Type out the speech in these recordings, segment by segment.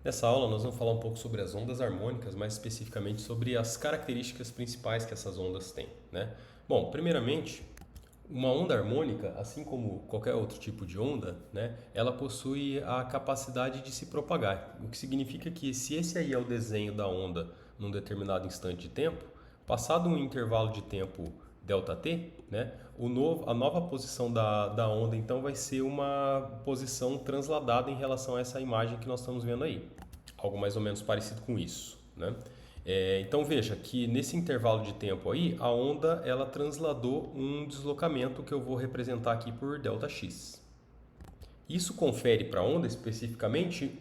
Nessa aula nós vamos falar um pouco sobre as ondas harmônicas, mais especificamente sobre as características principais que essas ondas têm, né? Bom, primeiramente, uma onda harmônica, assim como qualquer outro tipo de onda, né, ela possui a capacidade de se propagar, o que significa que se esse aí é o desenho da onda num determinado instante de tempo, passado um intervalo de tempo ΔT, né, a nova posição da onda então vai ser uma posição transladada em relação a essa imagem que nós estamos vendo aí. Algo mais ou menos parecido com isso, né? Então veja que nesse intervalo de tempo aí, a onda ela transladou um deslocamento que eu vou representar aqui por ΔX. Isso confere para a onda especificamente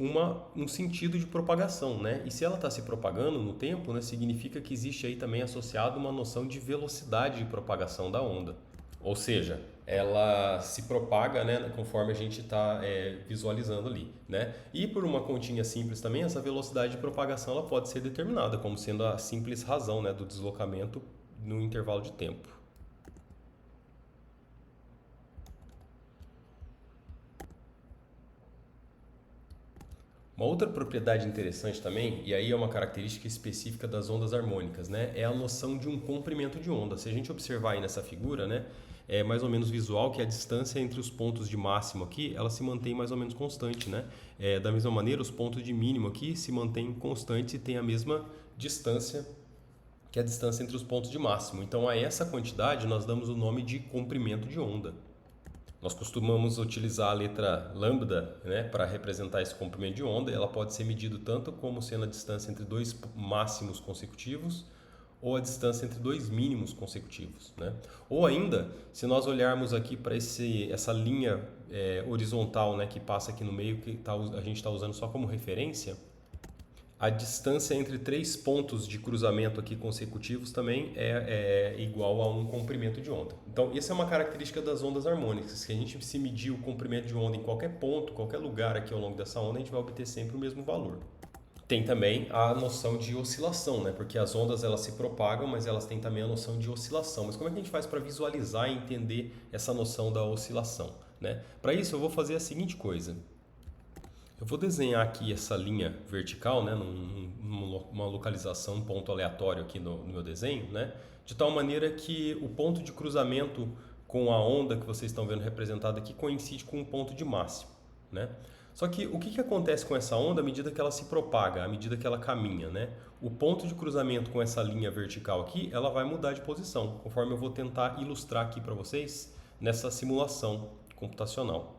um sentido de propagação, né? E se ela está se propagando no tempo, né, significa que existe aí também associado uma noção de velocidade de propagação da onda. Ou seja, ela se propaga, né, conforme a gente está visualizando ali, né? E por uma continha simples também, essa velocidade de propagação ela pode ser determinada como sendo a simples razão, né, do deslocamento no intervalo de tempo. Uma outra propriedade interessante também, e aí é uma característica específica das ondas harmônicas, né? É a noção de um comprimento de onda. Se a gente observar aí nessa figura, né? É mais ou menos visual que a distância entre os pontos de máximo aqui, ela se mantém mais ou menos constante, né? Da mesma maneira, os pontos de mínimo aqui se mantêm constantes e têm a mesma distância que a distância entre os pontos de máximo. Então, a essa quantidade nós damos o nome de comprimento de onda. Nós costumamos utilizar a letra lambda, né, para representar esse comprimento de onda. Ela pode ser medido tanto como sendo a distância entre dois máximos consecutivos ou a distância entre dois mínimos consecutivos, né? Ou ainda, se nós olharmos aqui para essa linha horizontal, né, que passa aqui no meio, que a gente está usando só como referência, a distância entre três pontos de cruzamento aqui consecutivos também é igual a um comprimento de onda. Então, essa é uma característica das ondas harmônicas, que a gente se medir o comprimento de onda em qualquer ponto, qualquer lugar aqui ao longo dessa onda, a gente vai obter sempre o mesmo valor. Tem também a noção de oscilação, né? Porque as ondas elas se propagam, mas elas têm também a noção de oscilação. Mas como é que a gente faz para visualizar e entender essa noção da oscilação, né? Para isso eu vou fazer a seguinte coisa. Eu vou desenhar aqui essa linha vertical, né, numa localização, um ponto aleatório aqui no meu desenho, né, de tal maneira que o ponto de cruzamento com a onda que vocês estão vendo representada aqui coincide com um ponto de máximo, né? Só que o que acontece com essa onda à medida que ela se propaga, à medida que ela caminha, né? O ponto de cruzamento com essa linha vertical aqui, ela vai mudar de posição, conforme eu vou tentar ilustrar aqui para vocês nessa simulação computacional.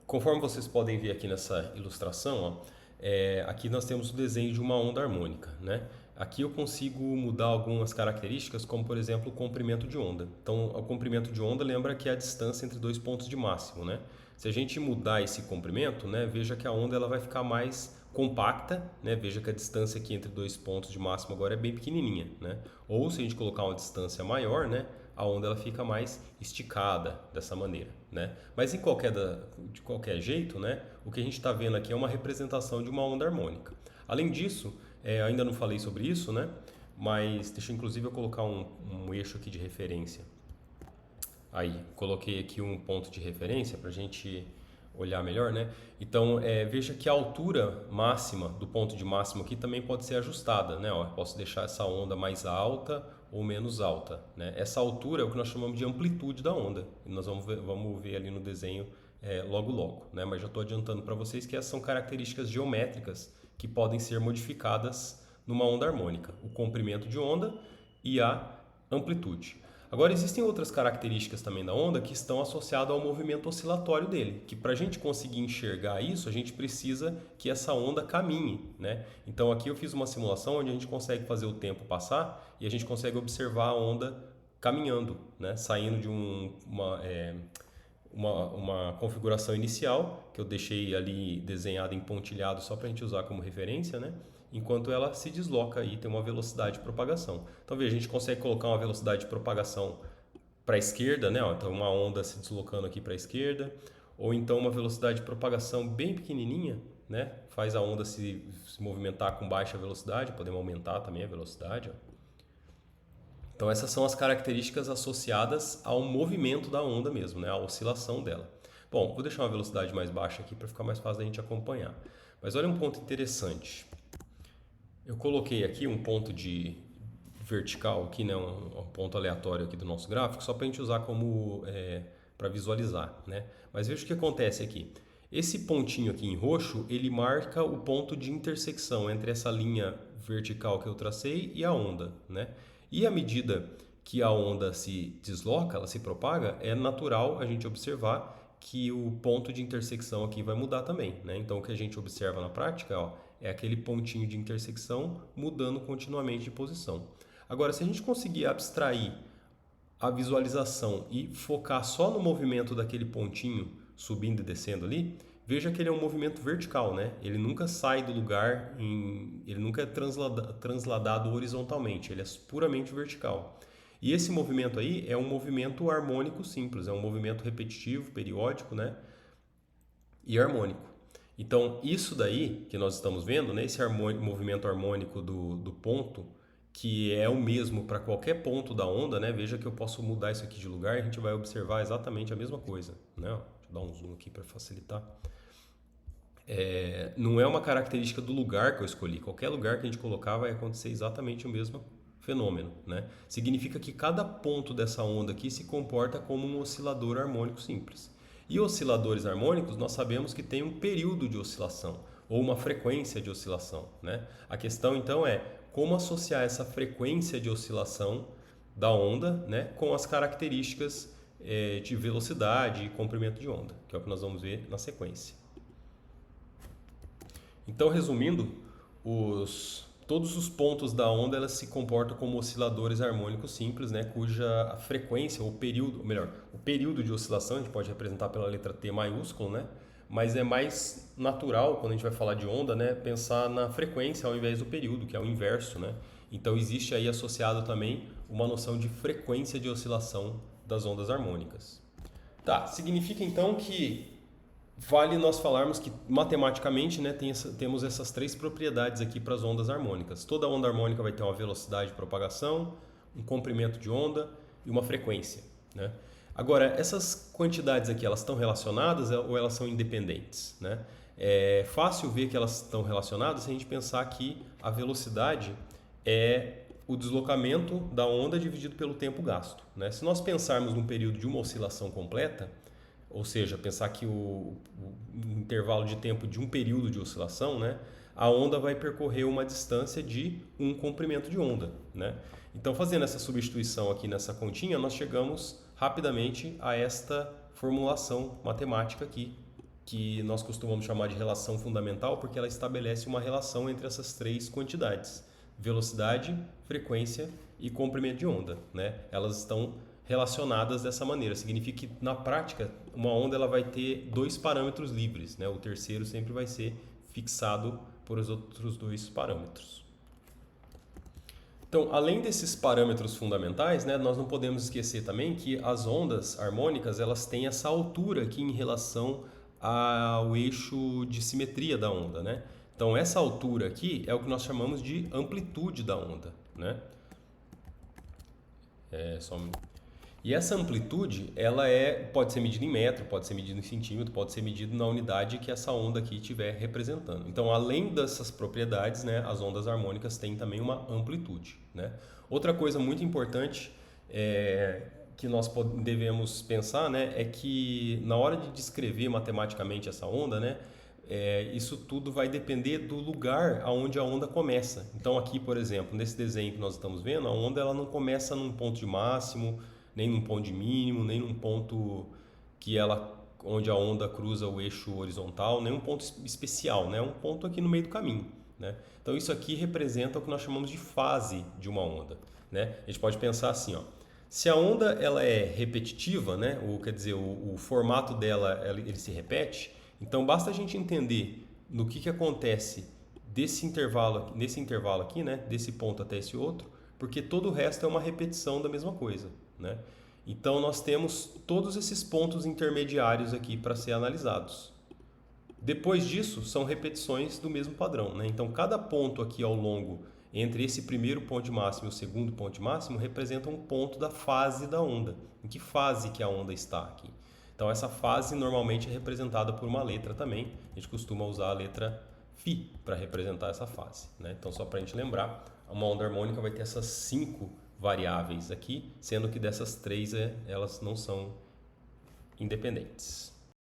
Conforme vocês podem ver aqui nessa ilustração, ó, aqui nós temos o desenho de uma onda harmônica, né? Aqui eu consigo mudar algumas características, como por exemplo o comprimento de onda. Então, o comprimento de onda lembra que é a distância entre dois pontos de máximo, né? Se a gente mudar esse comprimento, né, veja que a onda ela vai ficar mais compacta, né? Veja que a distância aqui entre dois pontos de máximo agora é bem pequenininha, né? Ou se a gente colocar uma distância maior, né, a onda ela fica mais esticada dessa maneira, né? Mas de qualquer jeito, né, o que a gente está vendo aqui é uma representação de uma onda harmônica. Além disso, ainda não falei sobre isso, né? Mas deixa inclusive eu colocar um eixo aqui de referência. Aí, coloquei aqui um ponto de referência para a gente olhar melhor, né? Então, veja que a altura máxima do ponto de máximo aqui também pode ser ajustada, né? Ó, eu posso deixar essa onda mais alta ou menos alta, né? Essa altura é o que nós chamamos de amplitude da onda. E nós vamos ver ali no desenho logo logo, né? Mas já estou adiantando para vocês que essas são características geométricas que podem ser modificadas numa onda harmônica. O comprimento de onda e a amplitude. Agora, existem outras características também da onda que estão associadas ao movimento oscilatório dele, que para a gente conseguir enxergar isso, a gente precisa que essa onda caminhe, né? Então, aqui eu fiz uma simulação onde a gente consegue fazer o tempo passar e a gente consegue observar a onda caminhando, né? Saindo de uma configuração inicial, que eu deixei ali desenhada em pontilhado só para a gente usar como referência, né? Enquanto ela se desloca e tem uma velocidade de propagação. Então, veja, a gente consegue colocar uma velocidade de propagação para a esquerda, né? Ó, então, uma onda se deslocando aqui para a esquerda, ou então uma velocidade de propagação bem pequenininha, né? Faz a onda se movimentar com baixa velocidade, podemos aumentar também a velocidade, ó. Então essas são as características associadas ao movimento da onda mesmo, né? A oscilação dela. Bom, vou deixar uma velocidade mais baixa aqui para ficar mais fácil da gente acompanhar. Mas olha um ponto interessante. Eu coloquei aqui um ponto de vertical aqui, né, um ponto aleatório aqui do nosso gráfico, só para a gente usar como para visualizar, né? Mas veja o que acontece aqui. Esse pontinho aqui em roxo, ele marca o ponto de intersecção entre essa linha vertical que eu tracei e a onda, né? E à medida que a onda se desloca, ela se propaga, é natural a gente observar que o ponto de intersecção aqui vai mudar também, né? Então o que a gente observa na prática, ó, é aquele pontinho de intersecção mudando continuamente de posição. Agora, se a gente conseguir abstrair a visualização e focar só no movimento daquele pontinho subindo e descendo ali, veja que ele é um movimento vertical, né? Ele nunca sai do lugar, ele nunca é transladado horizontalmente, ele é puramente vertical. E esse movimento aí é um movimento harmônico simples, é um movimento repetitivo, periódico, né? E harmônico. Então, isso daí que nós estamos vendo, né? Esse movimento harmônico do ponto, que é o mesmo para qualquer ponto da onda, né? Veja que eu posso mudar isso aqui de lugar e a gente vai observar exatamente a mesma coisa, né? Deixa eu dar um zoom aqui para facilitar. Não é uma característica do lugar que eu escolhi. Qualquer lugar que a gente colocar vai acontecer exatamente o mesmo fenômeno, né? Significa que cada ponto dessa onda aqui se comporta como um oscilador harmônico simples. E osciladores harmônicos, nós sabemos que tem um período de oscilação, ou uma frequência de oscilação, né? A questão, então, é como associar essa frequência de oscilação da onda, né, com as características de velocidade e comprimento de onda, que é o que nós vamos ver na sequência. Então, resumindo, todos os pontos da onda elas se comportam como osciladores harmônicos simples, né, cuja frequência, ou período, ou melhor, o período de oscilação a gente pode representar pela letra T maiúsculo, né, mas é mais natural, quando a gente vai falar de onda, né, pensar na frequência ao invés do período, que é o inverso, né? Então existe aí associado também uma noção de frequência de oscilação das ondas harmônicas. Tá, significa então que vale nós falarmos que matematicamente, né, temos essas três propriedades aqui para as ondas harmônicas. Toda onda harmônica vai ter uma velocidade de propagação, um comprimento de onda e uma frequência, né? Agora, essas quantidades aqui, elas estão relacionadas ou elas são independentes, né? É fácil ver que elas estão relacionadas se a gente pensar que a velocidade é o deslocamento da onda dividido pelo tempo gasto, né? Se nós pensarmos num período de uma oscilação completa, ou seja, pensar que o intervalo de tempo de um período de oscilação, né, a onda vai percorrer uma distância de um comprimento de onda, né? Então, fazendo essa substituição aqui nessa continha, nós chegamos rapidamente a esta formulação matemática aqui, que nós costumamos chamar de relação fundamental, porque ela estabelece uma relação entre essas três quantidades: velocidade, frequência e comprimento de onda, né? Elas estão relacionadas dessa maneira. Significa que, na prática, uma onda ela vai ter dois parâmetros livres, né? O terceiro sempre vai ser fixado por os outros dois parâmetros. Então, além desses parâmetros fundamentais, né, nós não podemos esquecer também que as ondas harmônicas elas têm essa altura aqui em relação ao eixo de simetria da onda, né? Então, essa altura aqui é o que nós chamamos de amplitude da onda, né? E essa amplitude, ela pode ser medida em metro, pode ser medida em centímetro, pode ser medida na unidade que essa onda aqui estiver representando. Então, além dessas propriedades, né, as ondas harmônicas têm também uma amplitude, né? Outra coisa muito importante que nós devemos pensar, né, é que na hora de descrever matematicamente essa onda, né, isso tudo vai depender do lugar aonde a onda começa. Então, aqui, por exemplo, nesse desenho que nós estamos vendo, a onda ela não começa num ponto de máximo, nem num ponto de mínimo, nem num ponto onde a onda cruza o eixo horizontal, nem um ponto especial, né? Um ponto aqui no meio do caminho, né? Então isso aqui representa o que nós chamamos de fase de uma onda, né? A gente pode pensar assim, ó, se a onda ela é repetitiva, né? Ou quer dizer, o formato dela ele se repete, então basta a gente entender no que acontece nesse intervalo aqui, né? Desse ponto até esse outro, porque todo o resto é uma repetição da mesma coisa, né? Então nós temos todos esses pontos intermediários aqui para ser analisados. Depois disso são repetições do mesmo padrão, né? Então cada ponto aqui ao longo entre esse primeiro ponto de máximo e o segundo ponto de máximo representa um ponto da fase da onda. Em que fase que a onda está aqui? Então essa fase normalmente é representada por uma letra também. A gente costuma usar a letra φ para representar essa fase, né? Então, só para a gente lembrar, uma onda harmônica vai ter essas 5 variáveis aqui, sendo que dessas 3 elas não são independentes.